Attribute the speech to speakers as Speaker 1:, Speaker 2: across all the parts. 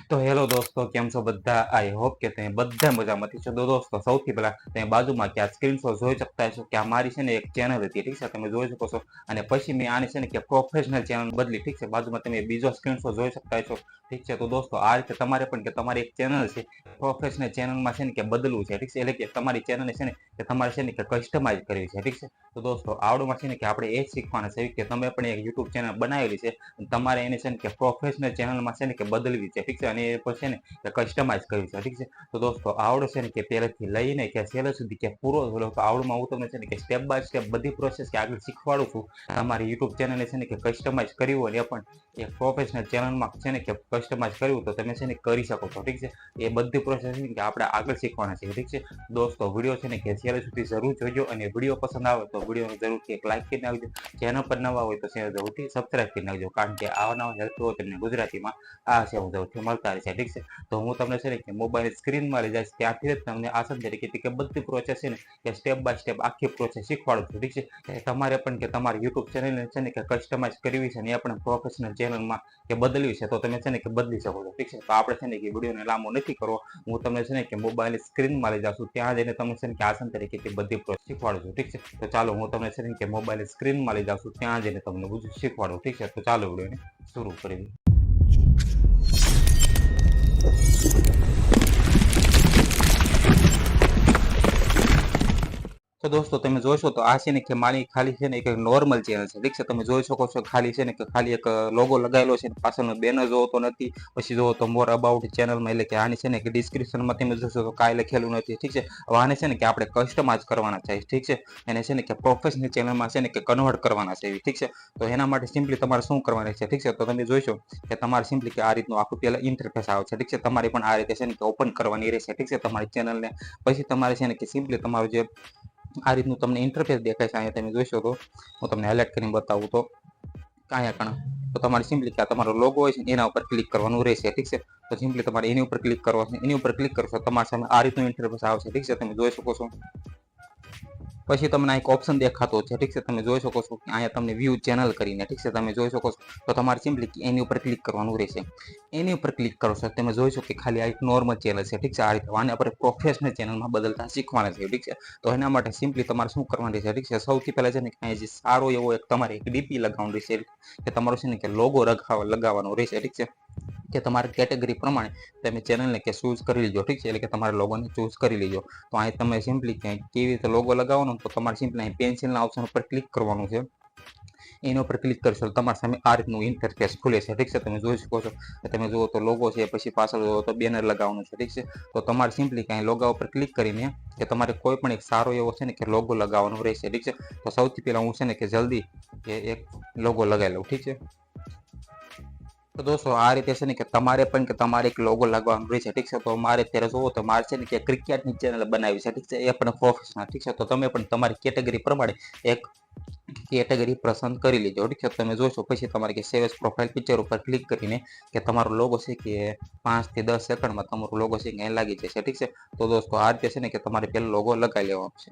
Speaker 1: તો હેલો દોસ્તો, કેમ છો બધા? આઈ હોપ કે તમે બધા મજામાંથી છો. તો દોસ્તો, સૌથી પહેલા તમે બાજુમાં કે આ સ્ક્રીનશોટ જોઈ શકતા છો કે આ મારી છે ને એક ચેનલ હતી, ઠીક છે, તમે જોઈ શકો છો. અને પછી મેં આને છે ને કે પ્રોફેશનલ ચેનલ બદલી, ઠીક છે. બાજુમાં તમે બીજો સ્ક્રીનશોટ જોઈ શકતા છો, ઠીક છે. તો દોસ્તો, આ રીતે તમારે પણ કે તમારી એક ચેનલ છે, પ્રોફેશનલ ચેનલમાં છે ને કે બદલવું છે, ઠીક છે. એટલે કે તમારી ચેનલને છે ને કે તમારે છે ને કે કસ્ટમાઇઝ કરવી છે, ઠીક છે. તો દોસ્તો, આવડમાં છે ને કે આપણે એ જ શીખવાના છે કે તમે પણ એક યુટ્યુબ ચેનલ બનાવેલી છે, તમારે એને છે ને કે પ્રોફેશનલ ચેનલમાં છે ને કે બદલવી છે, ઠીક છે. અને એ પણ છે ને કે કસ્ટમાઇઝ કર્યું છે, ઠીક છે. તો દોસ્તો, આવડો છે ને કે પહેલેથી લઈને કે છેલ્લે સુધી કે પૂરો થયેલો તો આવડમાં હું તમને છે ને કે સ્ટેપ બાય સ્ટેપ બધી પ્રોસેસ કે આગળ શીખવાડું છું. તમારી યુટ્યુબ ચેનલને છે ને કે કસ્ટમાઇઝ કર્યું હોય એ પણ એક પ્રોફેશનલ ચેનલમાં છે ને કે કસ્ટમાઇઝ કર્યું તો તમે છે ને કરી શકો છો, ઠીક છે. એ બધી પ્રોસેસ કે આપણે આગળ શીખવાના છે, ઠીક છે. દોસ્તો, વિડીયો છે ને કે છેલ્લે સુધી જરૂર જોજો અને વિડીયો પસંદ આવે તો વિડીયોને જરૂરથી એક લાઈક કરી નાખજો. ચેનલ પર નવા હોય તો ચેનલ જરૂરથી સબસ્ક્રાઈબ કરી નાખજો, કારણ કે આવા નવા હેલ્પો તમને ગુજરાતીમાં આ છે હું જરૂરથી મળતા રહેશે, ઠીક છે. તો હું તમને છે ને કે મોબાઈલ સ્ક્રીનમાં લઈ જઈશ, ત્યાંથી જ તમને આસાન તરીકે કે બધી પ્રોસેસ છે ને કે સ્ટેપ બાય સ્ટેપ આખી પ્રોસેસ શીખવાડું છું, ઠીક છે. તમારે પણ કે તમારી યુટ્યુબ ચેનલને છે ને કે કસ્ટમાઇઝ કરવી છે ને એ પણ પ્રોફેશનલ ચેનલમાં કે બદલવી છે તો તમે છે ને કે બદલી શકો છો, ઠીક છે. તો આપણે છે ને કે વિડીયોને લાંબો નથી કરવો, હું તમને છે ને કે મોબાઈલ સ્ક્રીનમાં લઈ જાઉં છું, ત્યાં જઈને તમને છે ને કે આસાન તરીકે બધી પ્રોસેસ શીખવાડું છું, ઠીક છે. તો ચાલો હું તમને છે ને કે મોબાઈલ સ્ક્રીનમાં લઈ જાઉં છું, ત્યાં જઈને તમને બધું શીખવાડું, ઠીક છે. તો ચાલો વિડીયોને શરૂ કરીએ. તો દોસ્તો, તમે જોશો તો આ છે ને કે મારી ખાલી છે ને એક નોર્મલ ચેનલ છે, ઠીક છે. તમે જોઈ શકો છો ખાલી છે ને કે ખાલી એક લોગો લગાવેલો છે, પાછળનો બેનર જોવો તો નથી. પછી જોવો તો મોર અબાઉટ ચેનલમાં, એટલે કે આની છે ને કે ડિસ્ક્રિપ્શનમાં તમે જોશો તો કાંઈ લખેલું નથી, ઠીક છે. હવે આને છે ને કે આપણે કસ્ટમાઇઝ કરવાના છે, ઠીક છે. એને છે ને કે પ્રોફેશનલ ચેનલમાં છે ને કે કન્વર્ટ કરવાના છે, ઠીક છે. તો એના માટે સિમ્પલી તમારે શું કરવાનું છે, ઠીક છે. તો તમે જોઈશો કે તમારે સિમ્પલી કે આ રીતનું આખું પહેલા ઇન્ટરફેસ આવે છે, ઠીક છે. તમારે પણ આ રીતે છે ને કે ઓપન કરવાની રહેશે, ઠીક છે, તમારી ચેનલને. પછી તમારે છે ને કે સિમ્પલી તમારું જે આ રીતનું તમને ઇન્ટરફેસ દેખાય છે, અહીંયા તમે જોઈશો તો હું તમને હાઇલાઇટ કરીને બતાવું તો અહીંયા કણ તો તમારે સિમ્પલી કે આ તમારો લોગો હોય છે એના ઉપર ક્લિક કરવાનું રહેશે, ઠીક છે. તો સિમ્પલી તમારે એની ઉપર ક્લિક કરવાનું, એની ઉપર ક્લિક કરશો તમારી સામે આ રીતનું ઇન્ટરફેસ આવશે, ઠીક છે. તમે જોઈ શકો છો. પછી તમને એક ઓપ્શન દેખાતો છે, ઠીક છે. તમે જોઈ શકો છો કે અહીંયા તમને વ્યૂ ચેનલ કરીને, ઠીક છે, તમે જોઈ શકો છો. તો તમારે સિમ્પલી એની ઉપર ક્લિક કરવાનું રહેશે. એની ઉપર ક્લિક કરો છો તમે જોઈ શકો કે ખાલી આ એક નોર્મલ ચેનલ છે, ઠીક છે. આ રીતે આને આપણે પ્રોફેશનલ ચેનલમાં બદલતા શીખવાના છે, ઠીક છે. તો એના માટે સિમ્પલી તમારે શું કરવાનું રહેશે, ઠીક છે. સૌથી પહેલા છે ને અહીંયા જે સારો એવો એક તમારે એક ડીપી લગાવવાનું રહેશે, કે તમારો છે ને કે લોગો લગાવવાનો રહેશે, ઠીક છે. કે તમારી કેટેગરી પ્રમાણે તમે ચેનલને કે ચૂઝ કરી લીજો, ઠીક છે. એટલે કે તમારા લોગોને ચૂઝ કરી લીજો. તો અહીં તમે સિમ્પલી કેવી રીતે લોગો લગાવવાનો તો તમારે સિમ્પલી અહીં પેન્સિલના ઓપ્શન ઉપર ક્લિક કરવાનું છે. એના ઉપર ક્લિક કરશો તમારી સામે આ રીતનું ઇન્ટરફેસ ખુલે છે, ઠીક છે. તમે જોઈ શકો છો. તમે જુઓ તો લોગો છે, પછી પાછળ જુઓ તો બેનર લગાવવાનું છે, ઠીક છે. તો તમારે સિમ્પલી કાંઈ લોગા ઉપર ક્લિક કરીને કે તમારે કોઈ પણ એક સારો એવો છે ને કે લોગો લગાવવાનો રહેશે, ઠીક છે. તો સૌથી પહેલા હું છે ને કે જલ્દી એક લોગો લગાવી લઉં, ઠીક છે. તો દોસ્તો, આ રીતે છે ને કે તમારે પણ કે તમારે એક લોગો લગાવવાનો રહેશે, ઠીક છે. તો મારે અત્યારે જોવો તો મારે છે ને કે ક્રિકેટની ચેનલ બનાવી છે, ઠીક છે, એ પણ પ્રોફેશનલ, ઠીક છે. તો તમે પણ તમારી કેટેગરી પ્રમાણે એક કેટેગરી પસંદ કરી લેજો, ઠીક છે. તમે જોશો પછી તમારે કે સેવ એઝ પ્રોફાઇલ પિક્ચર ઉપર ક્લિક કરીને કે તમારો લોગો છે કે 5 થી 10 સેકન્ડમાં તમારો લોગો છે કે અહીં લાગી જશે, ઠીક છે. તો દોસ્તો, આ રીતે છે ને કે તમારે પહેલો લોગો લગાવી લેવાનો છે.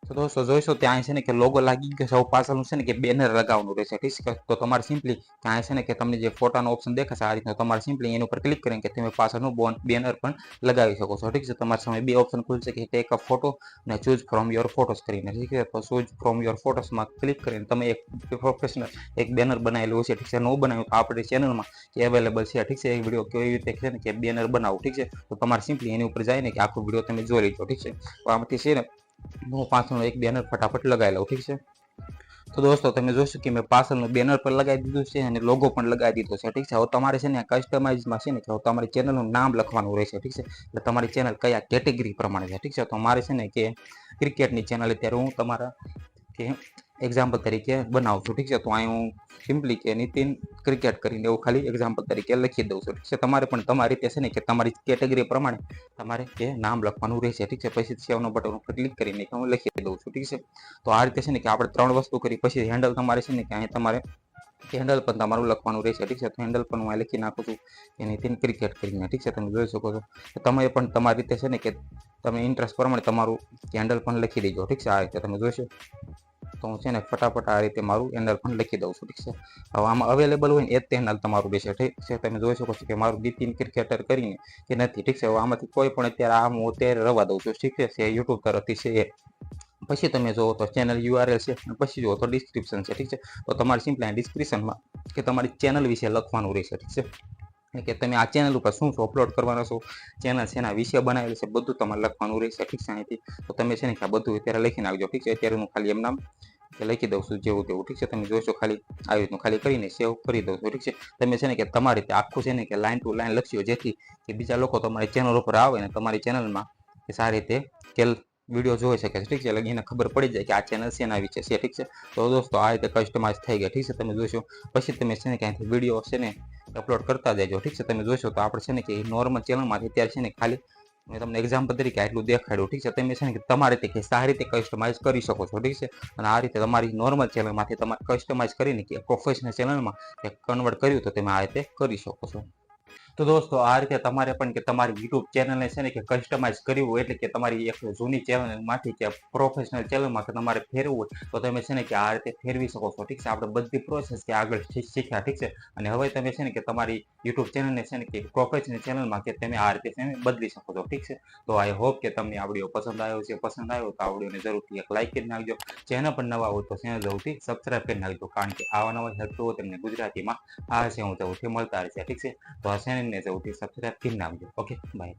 Speaker 1: તો દોસ્તો જોઈશો ત્યાં છે ને કે લોગો લાગી ગયો છે, પાછળનું છે ને કે બેનર લગાવવાનું રહેશે, ઠીક છે. તો તમારે સિમ્પલી ત્યાં છે ને કે તમને જે ફોટાનો ઓપ્શન દેખાશે આ રીતનો, તમારે સિમ્પલી એની ઉપર ક્લિક કરીને કે તમે પાછળનું બેનર પણ લગાવી શકો છો, ઠીક છે. તમારી સામે બે ઓપ્શન ખુલશે કે ટેક અ ફોટો અને ચૂઝ ફ્રોમ યોર ફોટોસ કરીને, ઠીક છે. તો ચૂઝ ફ્રોમ યોર ફોટોસમાં ક્લિક કરીને તમે એક પ્રોફેશનલ એક બેનર બનાવેલું છે, ઠીક છે. ન બનાવ્યું તો આપણી ચેનલમાં અવેલેબલ છે, ઠીક છે. એક વિડીયો કેવી રીતે છે ને કે બેનર બનાવું, ઠીક છે. તો તમારે સિમ્પલી એની ઉપર જઈને કે આખો વિડીયો તમે જોઈ લીધો, ઠીક છે. તો આમાંથી છે ને હું પાછળનું એક બેનર ફટાફટ લગાવી લઉં, ઠીક છે. તો દોસ્તો, તમે જોશો કે મેં પાછળનું બેનર પર લગાવી દીધું છે અને લોગો પણ લગાવી દીધો છે, ઠીક છે. હવે તમારે છે ને કસ્ટમાઇઝમાં છે ને કે તમારી ચેનલનું નામ લખવાનું રહેશે, ઠીક છે. એટલે તમારી ચેનલ કયા કેટેગરી પ્રમાણે છે, ઠીક છે. તો મારે છે ને કે ક્રિકેટની ચેનલ અત્યારે હું તમારા કે એક્ઝામ્પલ તરીકે બનાવું છું, ઠીક છે. તો અહીં હું સિમ્પલી કે નીતિન ક્રિકેટ કરીને એવું ખાલી એક્ઝામ્પલ તરીકે લખી દઉં છું, ઠીક છે. તમારે પણ તમારી રીતે છે ને કે તમારી કેટેગરી પ્રમાણે તમારે કે નામ લખવાનું રહેશે, ઠીક છે. પછી સેવનો બટન ઉપર ક્લિક કરીને હું લખી દઉં છું, ઠીક છે. તો આ રીતે છે ને કે આપણે 3 વસ્તુ કરી. પછી હેન્ડલ તમારે છે ને કે અહીં તમારે હેન્ડલ પણ તમારું લખવાનું રહેશે, ઠીક છે. તો હેન્ડલ પણ હું લખી નાખું છું કે નીતિન ક્રિકેટ કરીને, ઠીક છે. તમે જોઈ શકો છો. તો તમે પણ તમારી રીતે છે ને કે તમે ઇન્ટરેસ્ટ પ્રમાણે તમારું હેન્ડલ પણ લખી દેજો, ઠીક છે. આ રીતે તમે જોઈશો. તો હું છે ને ફટાફટ આ રીતે મારું એનલ પણ લખી દઉં છું. ઠીક છે, હવે આમાં અવેલેબલ હોય ને એ જ ચેનલ તમારું રહેશે. ઠીક છે, તમે જોઈ શકો છો કે મારું નીતિન ક્રિકેટર કરીને કે નથી. ઠીક છે, હવે આમાંથી કોઈ પણ અત્યારે આમ હું અત્યારે રવા દઉં છું. ઠીક છે, યુટ્યુબ તરફથી છે એ. પછી તમે જોવો તો ચેનલ URL છે, પછી જુઓ તો ડિસ્ક્રિપ્શન છે. ઠીક છે, તો તમારે સિમ્પલી ડિસ્ક્રિપ્શનમાં કે તમારી ચેનલ વિશે લખવાનું રહેશે. ઠીક છે, કે તમે આ ચેનલ ઉપર શું શું અપલોડ કરવાનો છો, ચેનલ શેના વિશે બનાવેલી છે, બધું તમારે લખવાનું રહેશે. ઠીક છે, અહીંથી તો તમે છે ને કે આ બધું અત્યારે લખી નાખજો. ઠીક છે, અત્યારે હું ખાલી એમ નામ લખી દઉં છું જેવું તેવું. ઠીક છે, તમે જોશો ખાલી આવી રીતનું ખાલી કરીને સેવ કરી દઉં છું. ઠીક છે, તમે છે ને કે તમારી રીતે આખું છે ને કે લાઈન ટુ લાઈન લખશો, જેથી કે બીજા લોકો તમારી ચેનલ ઉપર આવે ને તમારી ચેનલમાં કે સારી રીતે કે વિડીયો જોઈ શકે છે. ઠીક છે, એટલે એને ખબર પડી જાય કે આ ચેનલ શેના વિશે છે. ઠીક છે, તો દોસ્તો આ રીતે કસ્ટમાઇઝ થઈ ગયા. ઠીક છે, તમે જોશો પછી તમે છે ને ક્યાંથી વિડીયો છે ને અપલોડ કરતા જજો. ઠીક છે, તમે જોશો તો આપણે છે ને કે નોર્મલ ચેનલમાંથી અત્યારે છે ને ખાલી મેં તમને એક્ઝામ્પલ તરીકે આટલું દેખાડ્યું. ઠીક છે, તમે છે ને કે તમારી રીતે કે સારી રીતે કસ્ટમાઇઝ કરી શકો છો. ઠીક છે, અને આ રીતે તમારી નોર્મલ ચેનલમાંથી તમારે કસ્ટમાઇઝ કરીને કે પ્રોફેશનલ ચેનલમાં કન્વર્ટ કર્યું તો તમે આ રીતે કરી શકો છો. તો દોસ્તો આ રીતે તમારે પણ કે તમારી યુટ્યુબ ચેનલને છે ને કે કસ્ટમાઇઝ કરવી હોય, એટલે કે તમારી એક જૂની ચેનલમાંથી કે પ્રોફેશનલ ચેનલમાં કે તમારે ફેરવું હોય તો તમે છે ને કે આ રીતે ફેરવી શકો છો. ઠીક છે, આપણે બધી પ્રોસેસ કે આગળ શીખ્યા. ઠીક છે, અને હવે તમે છે ને કે તમારી યુટ્યુબ ચેનલને છે ને કે પ્રોફેશનલ ચેનલમાં કે તમે આ રીતે છે ને બદલી શકો છો. ઠીક છે, તો આઈ હોપ કે તમને આ વિડીયો પસંદ આવ્યો છે. પસંદ આવ્યો તો આ વિડીયોને જરૂરથી એક લાઈક કરી નાખજો. ચેનલ પર નવા હોય તો ચેનલ જરૂરથી સબસ્ક્રાઈબ કરી નાખજો, કારણ કે આવા નવા હેલ્પફુલ તમને ગુજરાતીમાં આ છે હું જરૂરથી મળતા રહેશે. ઠીક છે, તો આ ચેનલને જરૂરથી સબસ્ક્રાઈબ કરી નાખજો. Okay, by.